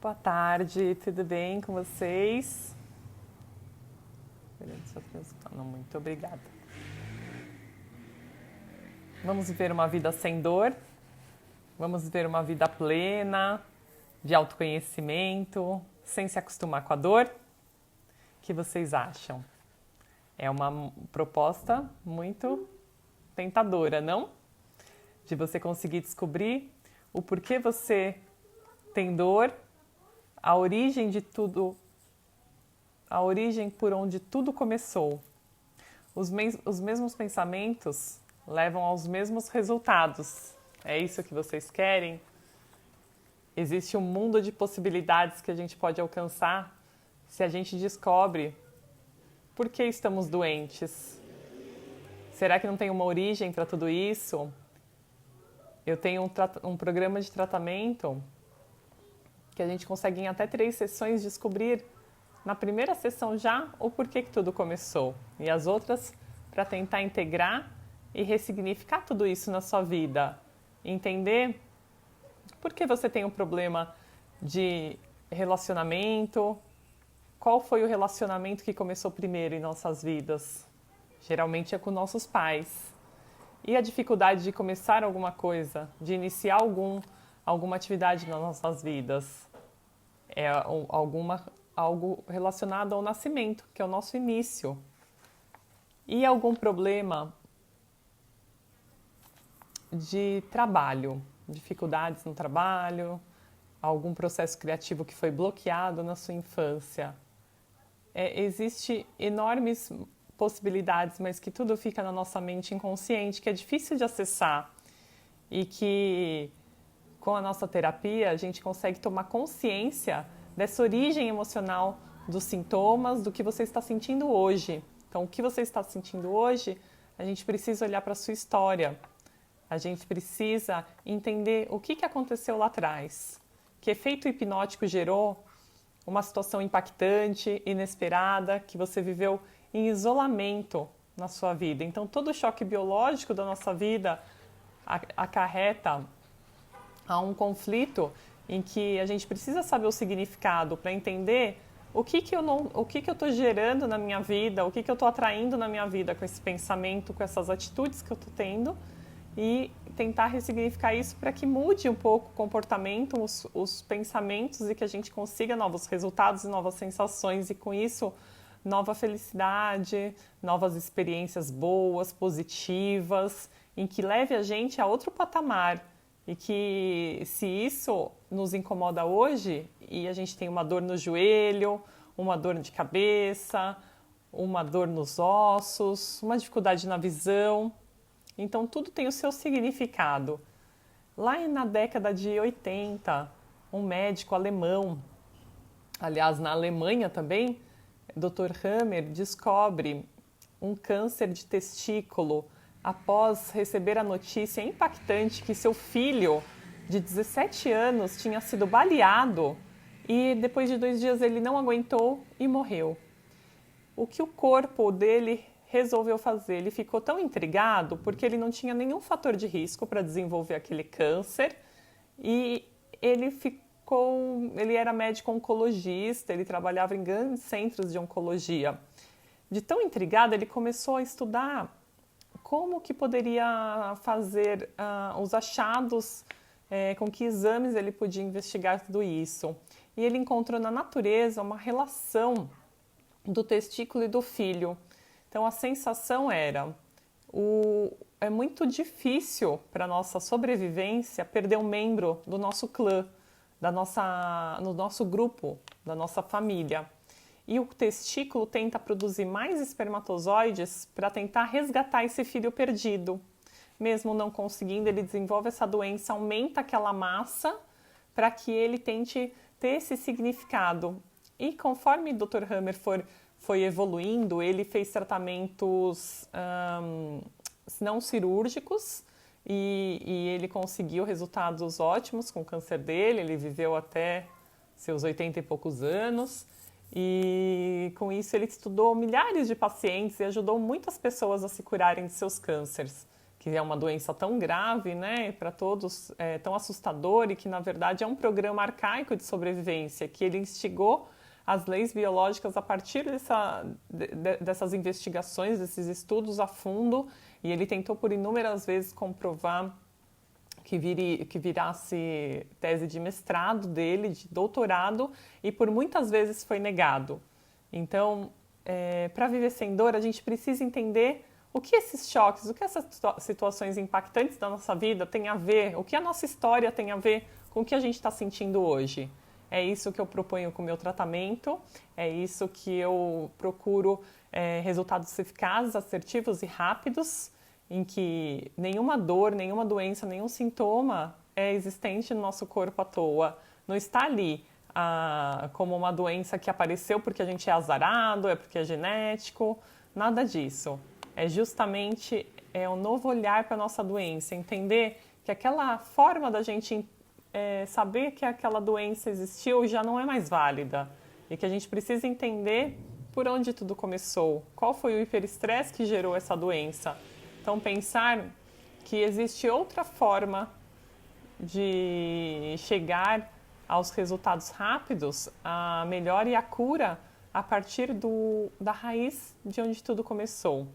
Boa tarde, tudo bem com vocês? Muito obrigada. Vamos viver uma vida sem dor, vamos viver uma vida plena, de autoconhecimento, sem se acostumar com a dor? O que vocês acham? É uma proposta muito tentadora, não? De você conseguir descobrir o porquê você tem dor, a origem de tudo, a origem por onde tudo começou. Os mesmos pensamentos levam aos mesmos resultados. É isso que vocês querem? Existe um mundo de possibilidades que a gente pode alcançar se a gente descobre por que estamos doentes. Será que não tem uma origem para tudo isso? Eu tenho um programa de tratamento que a gente consegue em até 3 sessões descobrir na primeira sessão já o porquê que tudo começou. E as outras para tentar integrar e ressignificar tudo isso na sua vida. Entender por que você tem um problema de relacionamento, qual foi o relacionamento que começou primeiro em nossas vidas. Geralmente é com nossos pais. E a dificuldade de começar alguma coisa, de iniciar alguma atividade nas nossas vidas. É algo relacionado ao nascimento, que é o nosso início. E algum problema de trabalho, dificuldades no trabalho, algum processo criativo que foi bloqueado na sua infância. Existe enormes possibilidades, mas que tudo fica na nossa mente inconsciente, que é difícil de acessar e que com a nossa terapia a gente consegue tomar consciência dessa origem emocional dos sintomas, do que você está sentindo hoje. Então, o que você está sentindo hoje, a gente precisa olhar para a sua história. A gente precisa entender o que aconteceu lá atrás. Que efeito hipnótico gerou uma situação impactante, inesperada, que você viveu em isolamento na sua vida. Então, todo o choque biológico da nossa vida acarreta a um conflito em que a gente precisa saber o significado para entender o que eu estou gerando na minha vida, o que eu estou atraindo na minha vida com esse pensamento, com essas atitudes que eu estou tendo e tentar ressignificar isso para que mude um pouco o comportamento, os pensamentos e que a gente consiga novos resultados e novas sensações e com isso nova felicidade, novas experiências boas, positivas, em que leve a gente a outro patamar. E que se isso nos incomoda hoje e a gente tem uma dor no joelho, uma dor de cabeça, uma dor nos ossos, uma dificuldade na visão, então tudo tem o seu significado. Lá na década de 80, um médico alemão, aliás na Alemanha também, Dr. Hammer descobre um câncer de testículo após receber a notícia impactante que seu filho de 17 anos tinha sido baleado e depois de 2 dias ele não aguentou e morreu. O que o corpo dele resolveu fazer? Ele ficou tão intrigado porque ele não tinha nenhum fator de risco para desenvolver aquele câncer e ele era médico oncologista, ele trabalhava em grandes centros de oncologia. De tão intrigado, ele começou a estudar como que poderia fazer os achados, com que exames ele podia investigar tudo isso. E ele encontrou na natureza uma relação do testículo e do filho. Então a sensação era, é muito difícil para a nossa sobrevivência perder um membro do nosso clã, no nosso grupo, da nossa família. E o testículo tenta produzir mais espermatozoides para tentar resgatar esse filho perdido. Mesmo não conseguindo, ele desenvolve essa doença, aumenta aquela massa para que ele tente ter esse significado. E conforme o Dr. Hammer foi evoluindo, ele fez tratamentos não cirúrgicos e ele conseguiu resultados ótimos com o câncer dele. Ele viveu até seus 80 e poucos anos. E com isso ele estudou milhares de pacientes e ajudou muitas pessoas a se curarem de seus cânceres, que é uma doença tão grave, né, para todos, tão assustador e que, na verdade, é um programa arcaico de sobrevivência, que ele instigou as leis biológicas a partir dessas investigações, desses estudos a fundo, e ele tentou por inúmeras vezes comprovar que virasse tese de mestrado dele, de doutorado, e por muitas vezes foi negado. Então, para viver sem dor, a gente precisa entender o que esses choques, o que essas situações impactantes da nossa vida têm a ver, o que a nossa história tem a ver com o que a gente está sentindo hoje. É isso que eu proponho com o meu tratamento, é isso que eu procuro, resultados eficazes, assertivos e rápidos, em que nenhuma dor, nenhuma doença, nenhum sintoma é existente no nosso corpo à toa. Não está ali como uma doença que apareceu porque a gente é azarado, é porque é genético, nada disso. É justamente um novo olhar para a nossa doença, entender que aquela forma da gente saber que aquela doença existiu já não é mais válida e que a gente precisa entender por onde tudo começou, qual foi o hiperestresse que gerou essa doença. Então, pensar que existe outra forma de chegar aos resultados rápidos, a melhora e a cura a partir da raiz de onde tudo começou.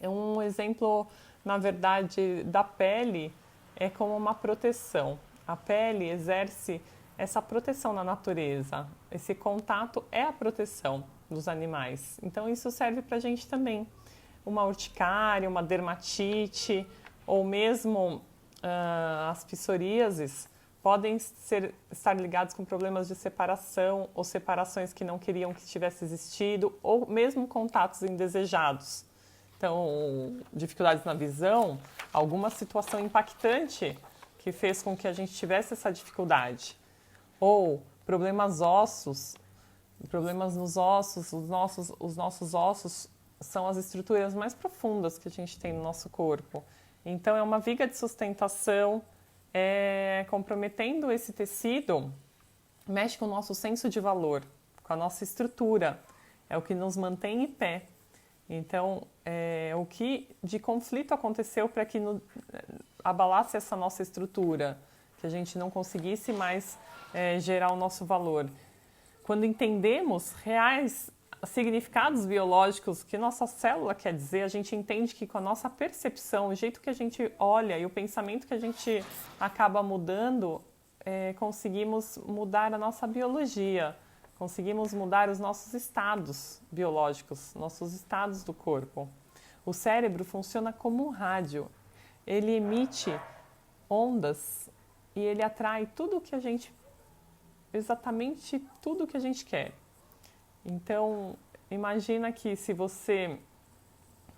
Um exemplo, na verdade, da pele é como uma proteção. A pele exerce essa proteção na natureza. Esse contato é a proteção dos animais. Então, isso serve para a gente também. Uma urticária, uma dermatite ou mesmo as psoríases podem estar ligados com problemas de separação ou separações que não queriam que tivesse existido ou mesmo contatos indesejados. Então, dificuldades na visão, alguma situação impactante que fez com que a gente tivesse essa dificuldade. Ou problemas nos ossos, os nossos ossos são as estruturas mais profundas que a gente tem no nosso corpo. Então, é uma viga de sustentação, comprometendo esse tecido, mexe com o nosso senso de valor, com a nossa estrutura, é o que nos mantém em pé. Então, o que de conflito aconteceu para que abalasse essa nossa estrutura, que a gente não conseguisse mais gerar o nosso valor. Quando entendemos reais significados biológicos que nossa célula quer dizer, a gente entende que com a nossa percepção, o jeito que a gente olha e o pensamento que a gente acaba mudando, conseguimos mudar a nossa biologia, conseguimos mudar os nossos estados biológicos, nossos estados do corpo. O cérebro funciona como um rádio, ele emite ondas e ele atrai exatamente tudo que a gente quer. Então, imagina que se você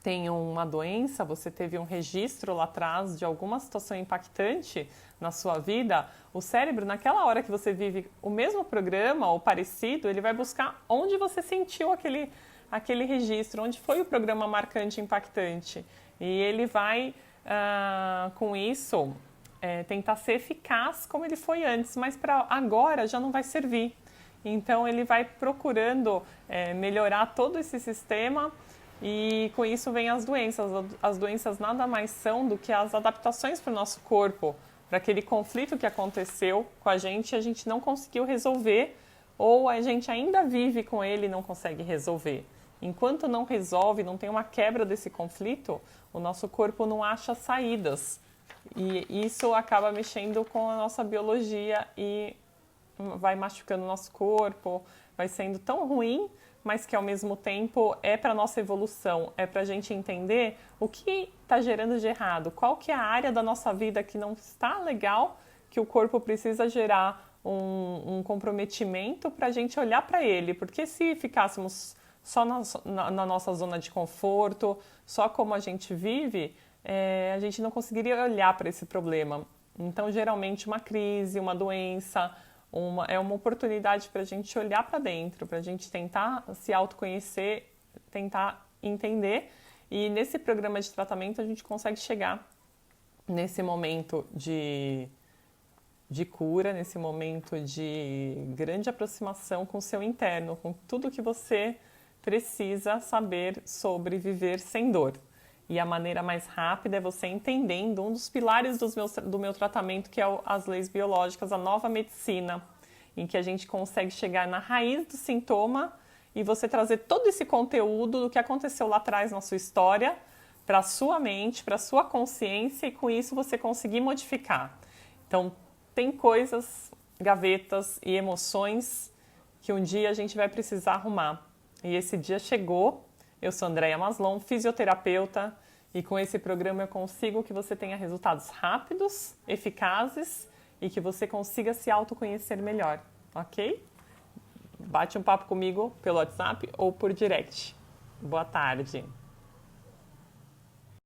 tem uma doença, você teve um registro lá atrás de alguma situação impactante na sua vida, o cérebro, naquela hora que você vive o mesmo programa ou parecido, ele vai buscar onde você sentiu aquele registro, onde foi o programa marcante, impactante. E ele vai, com isso, tentar ser eficaz como ele foi antes, mas para agora já não vai servir. Então, ele vai procurando melhorar todo esse sistema e, com isso, vem as doenças. As doenças nada mais são do que as adaptações para o nosso corpo, para aquele conflito que aconteceu com a gente não conseguiu resolver ou a gente ainda vive com ele e não consegue resolver. Enquanto não resolve, não tem uma quebra desse conflito, o nosso corpo não acha saídas. E isso acaba mexendo com a nossa biologia e vai machucando o nosso corpo, vai sendo tão ruim, mas que ao mesmo tempo é para a nossa evolução, é para a gente entender o que está gerando de errado, qual que é a área da nossa vida que não está legal, que o corpo precisa gerar um comprometimento para a gente olhar para ele, porque se ficássemos só na nossa zona de conforto, só como a gente vive, a gente não conseguiria olhar para esse problema. Então, geralmente, uma crise, uma doença, é uma oportunidade para a gente olhar para dentro, para a gente tentar se autoconhecer, tentar entender. E nesse programa de tratamento a gente consegue chegar nesse momento de cura, nesse momento de grande aproximação com o seu interno, com tudo que você precisa saber sobre viver sem dor. E a maneira mais rápida é você entendendo um dos pilares do meu tratamento, que é as leis biológicas, a nova medicina, em que a gente consegue chegar na raiz do sintoma e você trazer todo esse conteúdo do que aconteceu lá atrás na sua história para a sua mente, para a sua consciência, e com isso você conseguir modificar. Então, tem coisas, gavetas e emoções que um dia a gente vai precisar arrumar. E esse dia chegou. Eu sou Andréia Maslon, fisioterapeuta, e com esse programa eu consigo que você tenha resultados rápidos, eficazes e que você consiga se autoconhecer melhor, ok? Bate um papo comigo pelo WhatsApp ou por direct. Boa tarde.